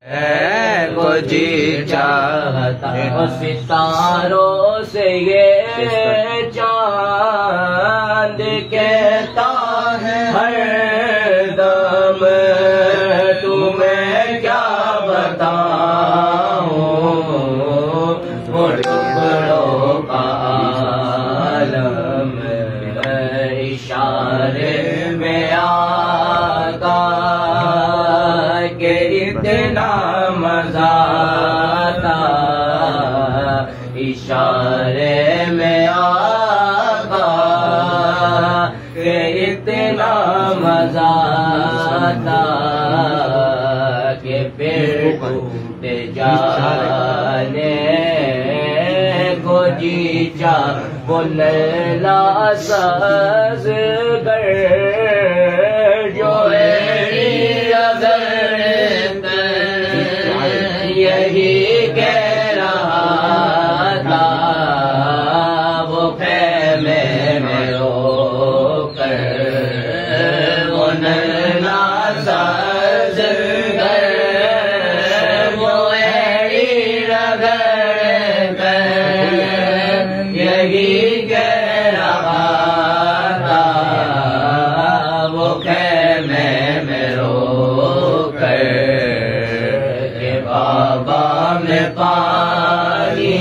کو جی چاہتا ستاروں سے یہ چاند کہتا ہے ہر دم تمہیں کیا بتاؤں وہ ٹکڑوں کا عالم اشارے میں آقا کہ اتنا مزہ آتا اشارے میں آقا کہ اتنا مزہ آتا کہ پھر ٹوٹ جانے کو جی چاہ وہ لیلا ساز گر جو یہی کہہ رہا تھا وہ خیمے میں رو کر وہ لیلا ساز گر وہ یہی کہہ رہا تھا وہ خیمے میں رو کر کہ بابا میں پانی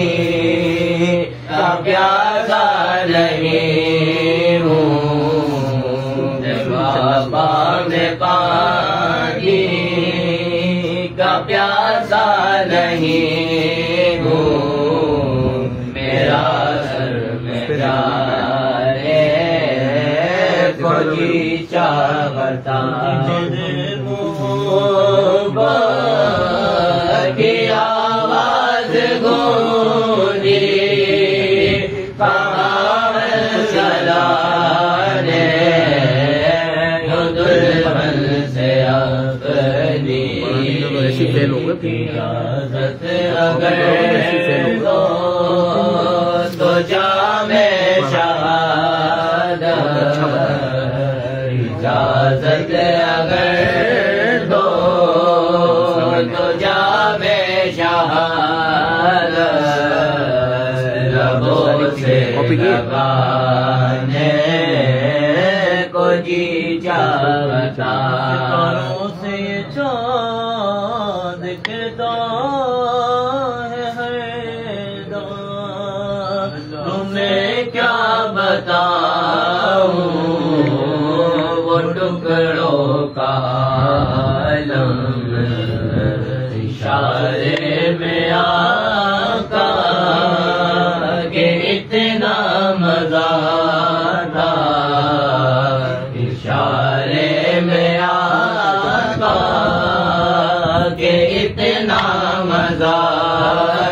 کا پیاسا نہیں ہوں بابا میں پانی کا پیاسا نہیں ہوں میرا سر میں پیارے کو جی چاہتا کی آواز گونجی کہاں چلانے دلہن سے اپنی اجازت اگر دو تو جامے شہادت اجازت اگر دو تو جامے شہادت لبوں سے لگانے کو جی چاہتا ستاروں سے یہ چاند کہتا ہے ہر دم تمہیں کیا بتاؤں وہ ٹکڑوں کا عالم اشارے میں آقا کہ اتنا مزہ تھا اشارے میں آقا کہ اتنا مزہ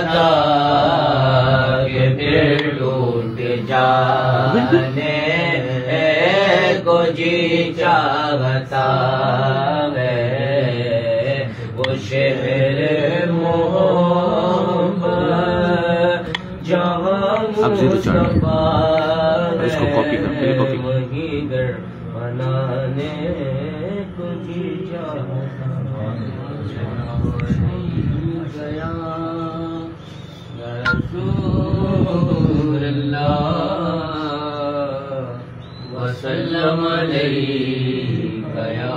تھا کہ پھر ٹوٹ جانے کو جی چاہتا ہے وہ شہر محبت جہاں مصطفیٰ وہی گھر بنانے کو جی چاہتا گیا رسول اللہ وسلم علیہ یا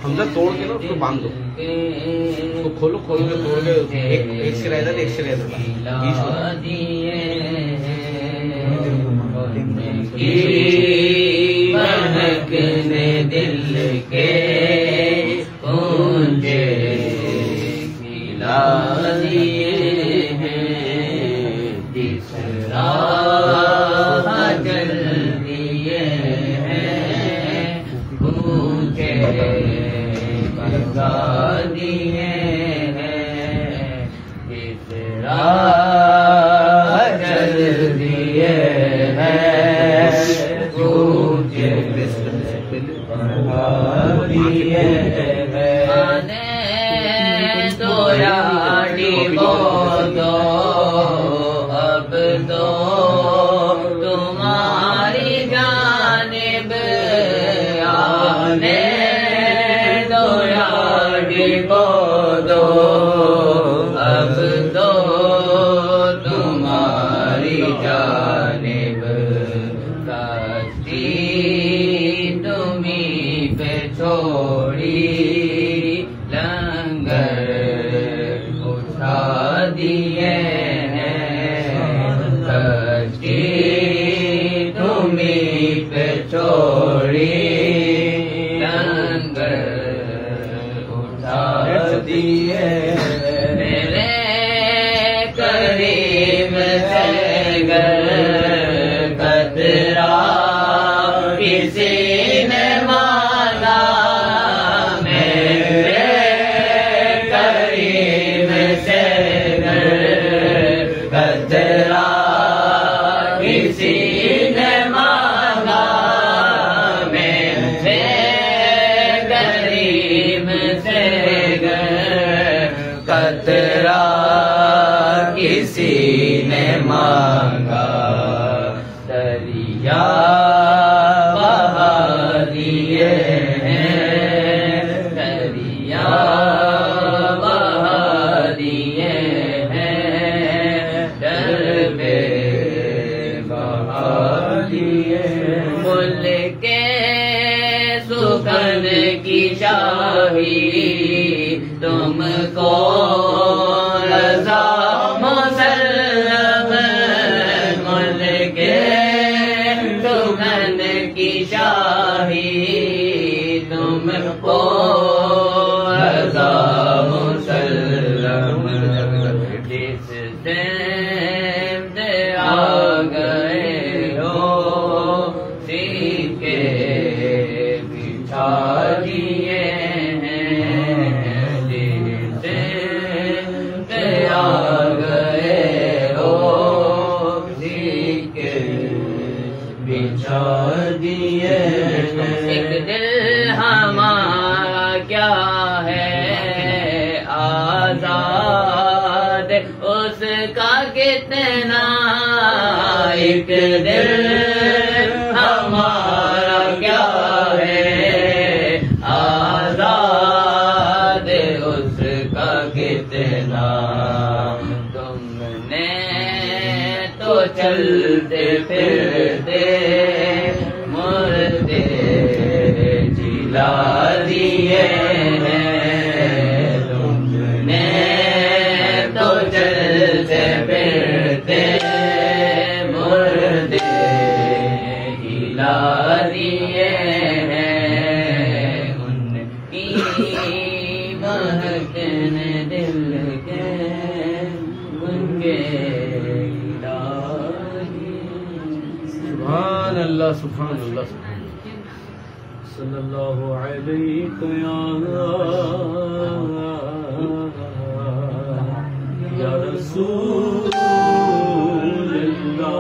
حمزہ توڑ کے نا اس کو باندھ دو اس کو کھولو کھول کے توڑ کے ایک سے رہ ایک سے رہ مہکنے دل کے پونجے ملا دیے ہیں جس راہ چل دیے ہیں پونجے بگا دیے ہیں جس راہ چل دیے ہیں پونجے دو یاری دو اب دو جانب کشتی تمہیں پہ چھوڑی لنگر اٹھا دیے کشتی تمہیں پہ چھوڑی لنگر اٹھا دیے میرے کریم سے گر قطرہ کسی نے مانگا میرے کریم سے گر قطرہ کسی نے مانگا میرے کریم سے گر قطرہ کسی نے مانگا دریا بہا دیے ہیں دریا بہا دیے ہیں در پہ بہا دیے ملک سخن کی شاہی تم کو رضا مسلم ملک سخن کی شاہی تم کو رضا مسلم جس سمت آ گئے ہو سیکھے بچھا دیے ایک دل ہمارا کیا ہے آزاد اس کا کتنا ایک دل ہمارا کیا ہے آزاد اس کا کتنا تم نے تو چلتے پھرتے مردے جلا دیے ہیں تم نے تو چلتے پھرتے مردے جلا دیے ہیں ان کی مہکن دل کے ان کے سبحان اللہ سبحان اللہ سبحان اللہ صلی اللہ علیہ یا رسول اللہ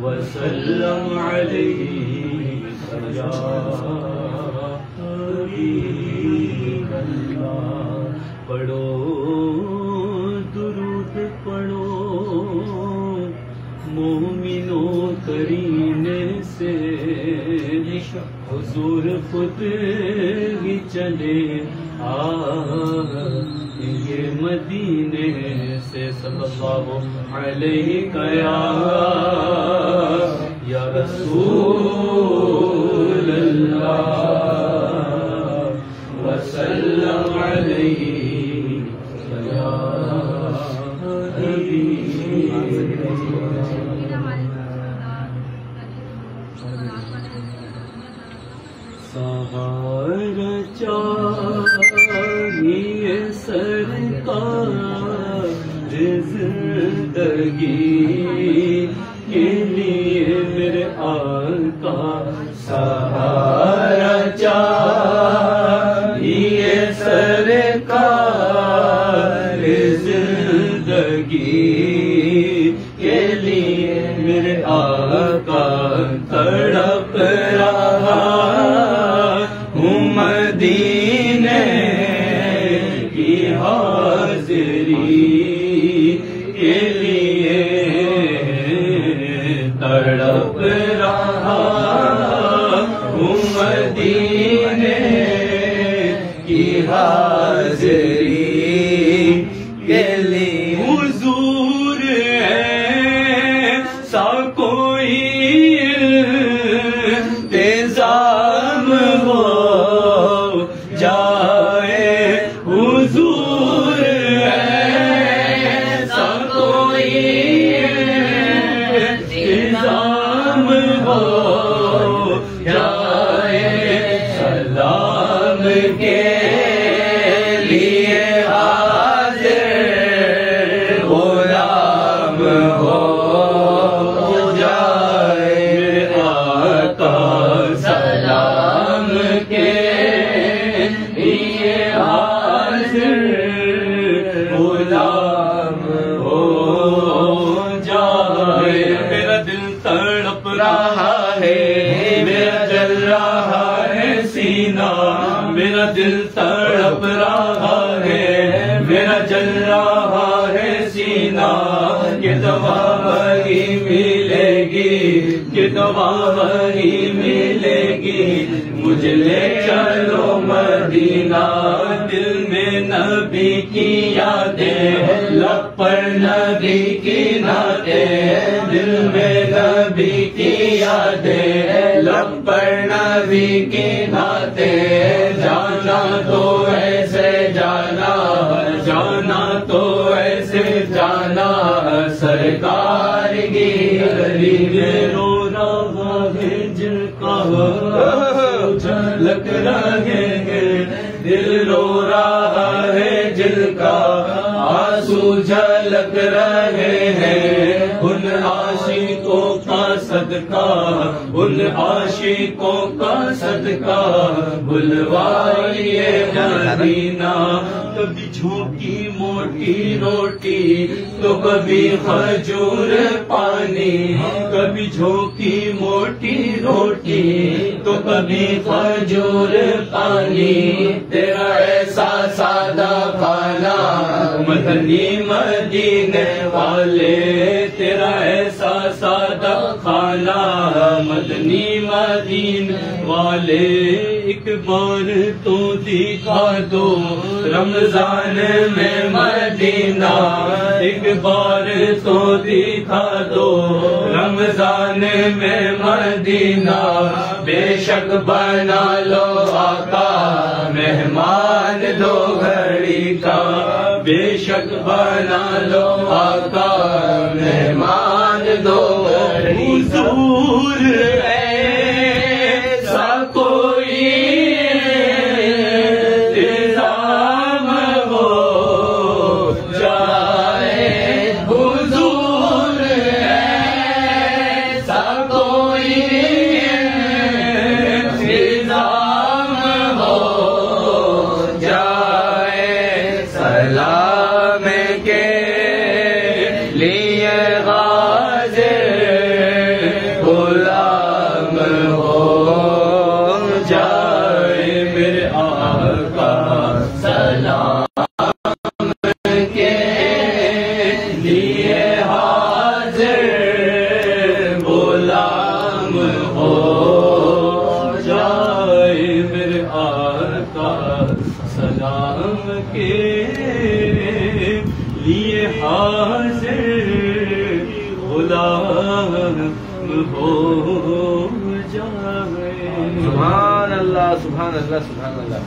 وسلم علیہ یا حبیب اللہ پڑھو درود پڑھو مومنوں کرینے سے حضور خود ہی چلے یہ مدینے سے صلی اللہ علیہ یا رسول اللہ وسلم علیہ یا سہارا چاہیے سرکار زندگی کے لیے میرے آقا سہارا چاہیے سرکار زندگی کے لیے میرے آقا تڑپ رہا مدینے کی حاضری کے لیے تڑپ رہا ہوں مدینے کی حاضری کے لیے حضور ہے کوئی انتظام ہو جائے حضور ایسا کوئی انتظام ہو جائے سلام کے لیے حاضر غلام ہو جائے آقا سلام کے لیے حاضر غلام ہو جائے میرا دل تڑپ رہا ہے میرا جل رہا ہے سینہ میرا دل تڑپ رہا ہے میرا جل رہا ہے سینہ یہ دوا وہی ملے گی یہ دوا وہی ملے گی مجھے لے چلو مدینہ دل میں نبی کی یادیں لب پر نبی کی نعتیں دل میں نبی کی یادیں لب پر نبی کی نعتیں جانا تو ایسے جانا جانا تو ایسے جانا سرکار کی گلی میں رو رہا ہے جن کا جھلک رہے ہیں دل رو رہا ہے جن کا آنسو جھلک رہے ہیں ان عاشقوں کا صدقہ ان عاشقوں کا صدقہ بلوائیے مدینہ کبھی جھونکی موٹی روٹی تو کبھی کھجور پانی کبھی جھونکی موٹی روٹی تو کبھی کھجور پانی تیرا ایسا سادہ کھانا مدنی مدینے والے تیرا ایسا سادہ کھانا مدنی مدینے والے ایک بار تو دکھا دو رمضان میں مدینہ ایک بار تو دکھا دو رمضان میں مدینہ بے شک بنا لو آقا مہمان دو گھڑی کا بے شک بنا لو آقا مہمان دو حضور ایسا کوئی انتظام ہو جائے حضور ایسا کوئی انتظام ہو جائے سلام کے لیے حاضر غلام ہو جائے میرے آقا سلام کے لیے حاضر غلام ہو جائے میرے آقا سلام کے لیے حاضر غلام ہو جائے سبحان اللہ سبحان اللہ سبحان اللہ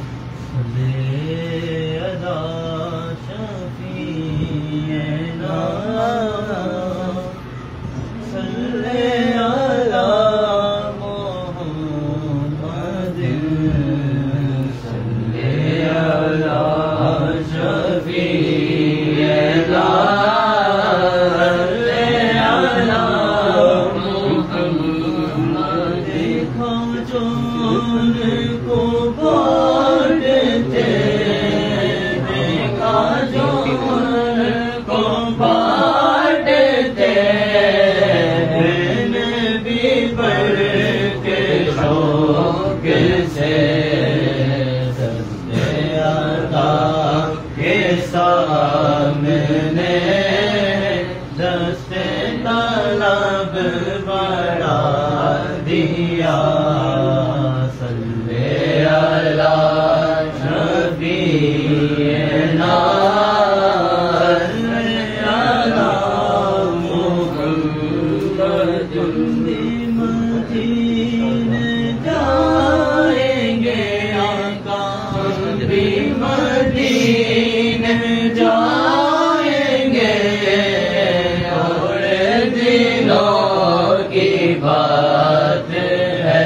بات ہے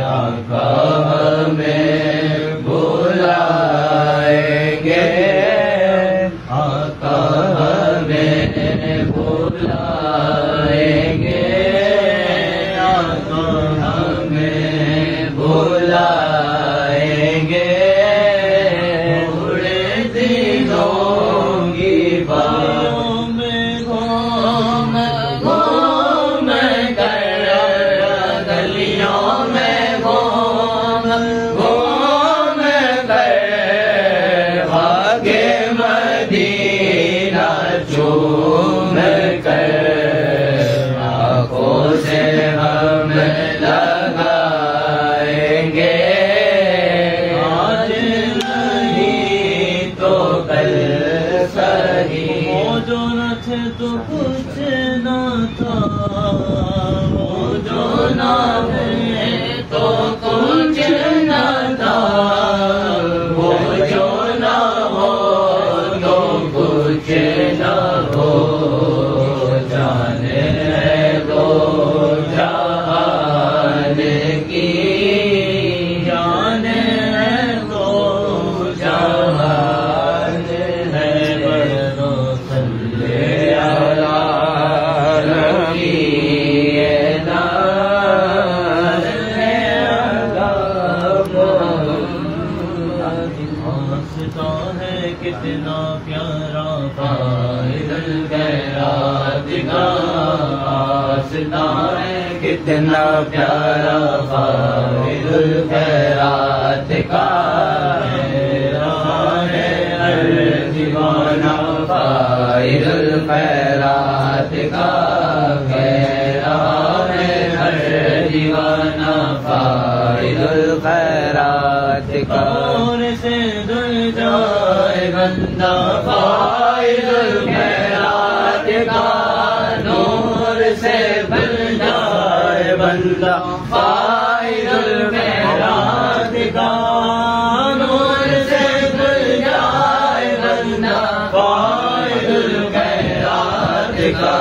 آقا ہمیں بلائیں گے آقا ہمیں بلائیں گے آقا ہمیں بلائیں گے بڑے دنوں کی باتوں میں گھوم گھوم کر گلیوں میں گھوم گھوم کر آگے مدینہ چوم کر آنکھوں سے ہم لگائیں گے آج نہیں تو کل سہی وہ جو نہ تھے تو کچھ نہ تھا وہ جو نہ تھے تو کچھ نہ تھا وہ جو نہ ہو تو کچھ نہ ہو جانے دو جہان کی جانے دو جہان ہے بڑو صلی علی نبینا واسطہ ہے کتنا پیارا فائد الخیرات کا واسطہ ہے کتنا پیارا فائد الخیرات کا ہے ہر دیوانہ فائد الخیرات کا کہہ رہا ہے ہر دیوانہ فائد الخیرات کا نور سے دل جائے بندہ فائد الخیرات کا نور سے بن جائے بندہ فائد الخیرات کا نور سے بن جائے بندہ فائد الخیرات کا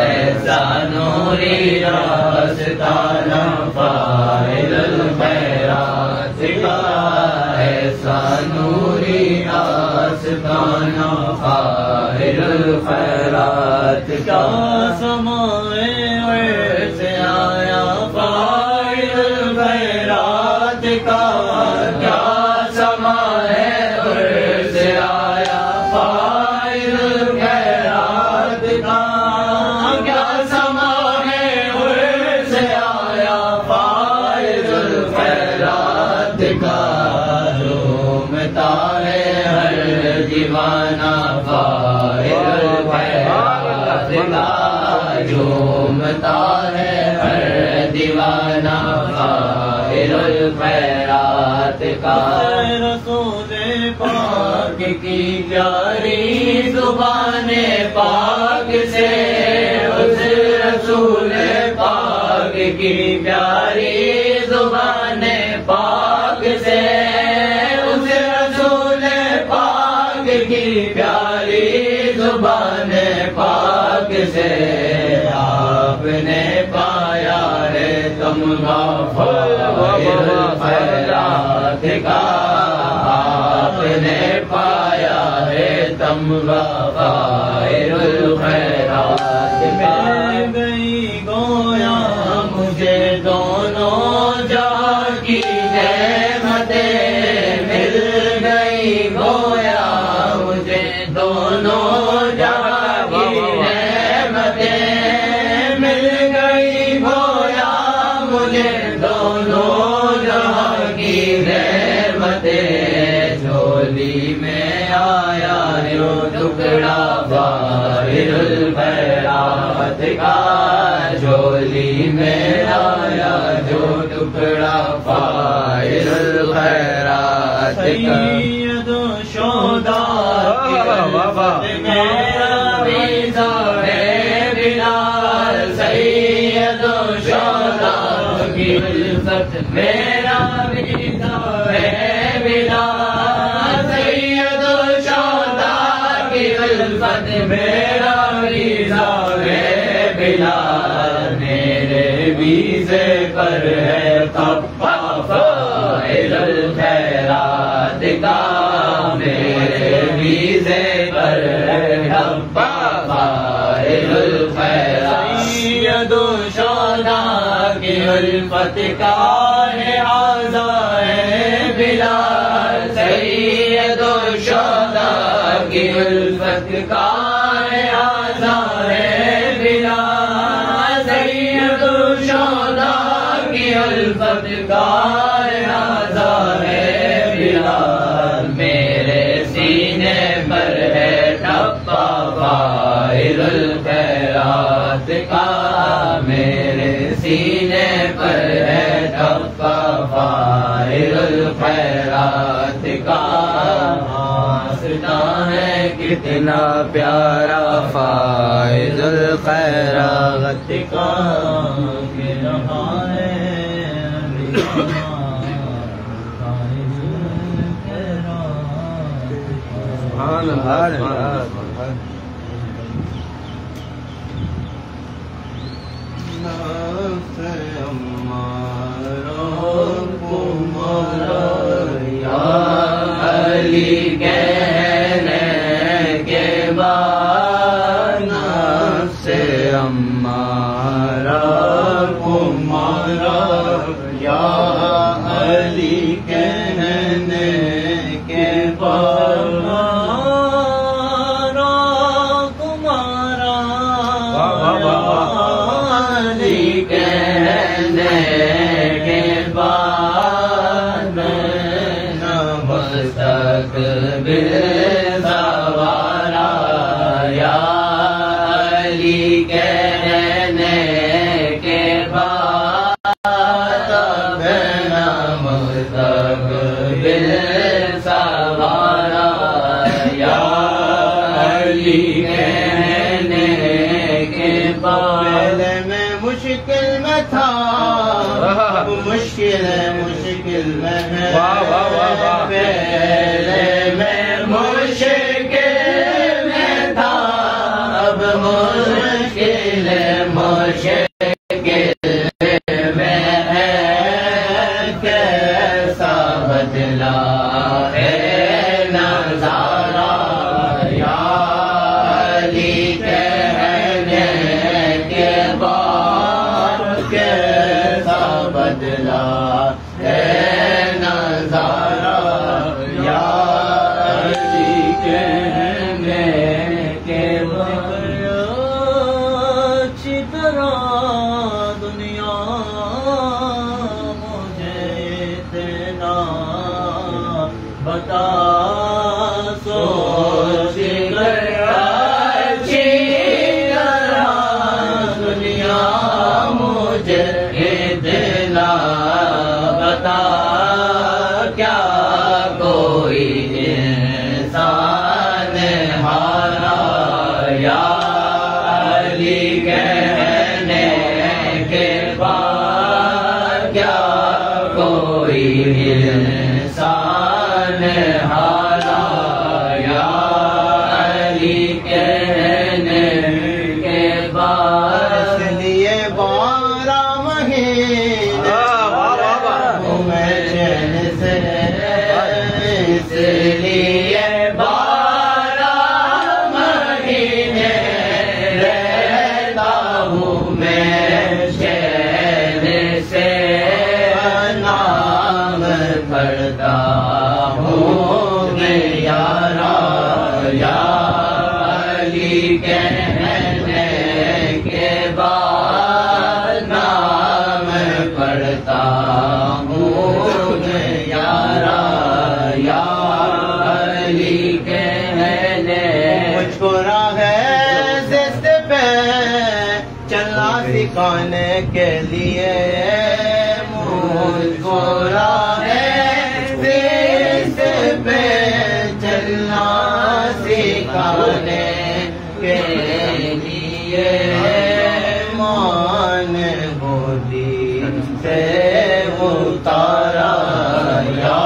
ایسا نوری راستانہ فائد الخیرات کا ایسا نوری آستانہ فائد الخیرات کا سمائے سے آیا فائد الخیرات کا کیا سمائے سے آیا فائد الخیرات کا کیا سمائے سے آیا فائد الخیرات کا جھومتا ہے ہر دیوانہ فائد الخیرات کا جھومتا ہے ہر دیوانہ فائد الخیرات کا رسول پاک کی پیاری زبان پاک سے اس رسول پاک کی پیاری زبان پاک سے اس رسول پاک کی پیاری زبان پاک سے آپ نے پایا ہے تمغہ فائد الخیرات کا آپ نے پایا ہے تمغہ فائد الخیرات کا مل گئی گویا مجھے دونوں جہاں کی نعمتیں مل گئی گویا مجھے دونوں جہاں کی نعمتیں مل گئی گویا مجھے دونوں جہاں کی نعمتیں جھولی میں آیا جو ٹکڑا فائد الخیرات کا جھولی میں آیا جو ٹکڑا فائد الخیرات کا سید شودا میرا ویزا ہے بلال سید شودا کی الفت میرا ویزا ہے بلال سید شودا کی الفت میرا ویزا ہے بلال ویزے پر ہے تپا فاعل الخیرات کا، میرے ویزے پر ہے تپا فاعل الخیرات، سید الشہداء کی الفت کا ہے عزائے بلال، سید الشہداء کی الفت کا ہے عزائے بلال، سید الشہداء کی الفت کا ہے عزائے بلال، میرے سینے پر ہے ٹھپا فاعل الخیرات کا، میرے سینے پر ہے ٹھپا فاعل الخیرات کا، واسطہ ہے کتنا پیارا فاعل الخیرات کا، کہ رہا ہے سبحان اللہ۔ علی کہنے کے بعد نفس امارہ تمہارا، یا علی کہنے کے بعد تمہارا، علی کہنے کے بعد مستقبل سوارا، یا علی کہنے کے بعد اپنا مستقبل سوارا، یا علی کہنے کے بعد میں مشکل میں تھا، مشکل میں ہے، پہلے میں مشکل میں تھا، اب مشکل میں ہے، کیسا بدلا ہے نظارہ، یا علی کہنے کے بعد کیسا بدلا ہے نظارہ، یا علی کہنے کے بعد اچھی طرح دنیا مجھے اتنا بتا، سوچ کر اچھی طرح دنیا مجھے اتنا بتا، کیا کوئی انسان ہارا، یا علی کہنے کے بعد کیا کوئی انسان ہارا، یا علی کہنے کے بعد، اس لیے 12 مہینے میں چین سے، اس لیے 12 مہینے رہتا ہوں میں چین سے، نام پڑھتا ہوں یارا، یا علی کہنے کے بعد نام پڑھتا ہوں یارا، یا علی کہنے، مجھ کو راہ زست پہ چلنا سکھانے کے لیے، مجھ کو راہ زست پہ چلنا سکھانے کے لیے، مان گودی سے اتارا، یا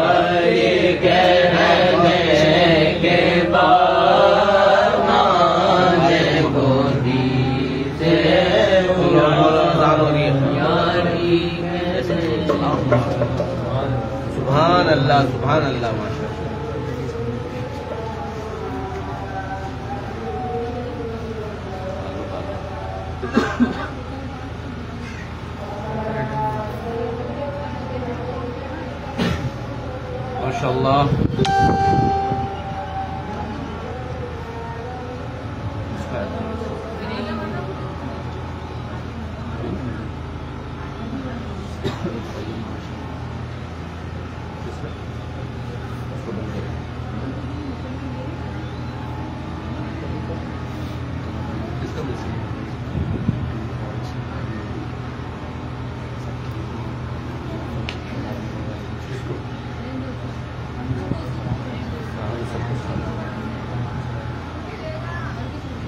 علی کہنے کے بعد مان گودی سے اتارا، سبحان اللہ سبحان اللہ ماشاء اللہ. ماشاء اللہ.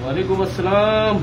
وعلیکم السلام.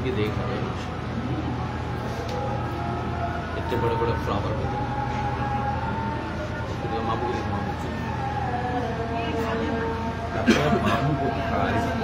بھی دیکھ رہے ہیں اتنے بڑے بڑے فلاور ہوتے ہیں. ماموں کو دکھا رہے ہیں.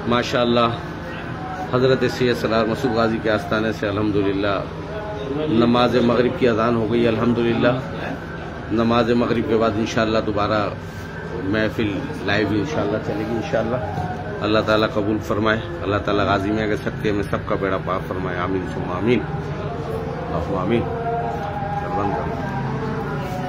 ماشاء اللہ حضرت سید سرار مسعود غازی کے آستانے سے الحمدللہ نماز مغرب کی اذان ہو گئی. الحمدللہ نماز مغرب کے بعد انشاءاللہ دوبارہ محفل لائیو انشاءاللہ چلے گی انشاءاللہ. اللہ تعالیٰ قبول فرمائے. اللہ تعالیٰ غازی میں کے صدقے میں سب کا بیڑا پاک فرمائے. آمین ثم آمین. اللہم آمین.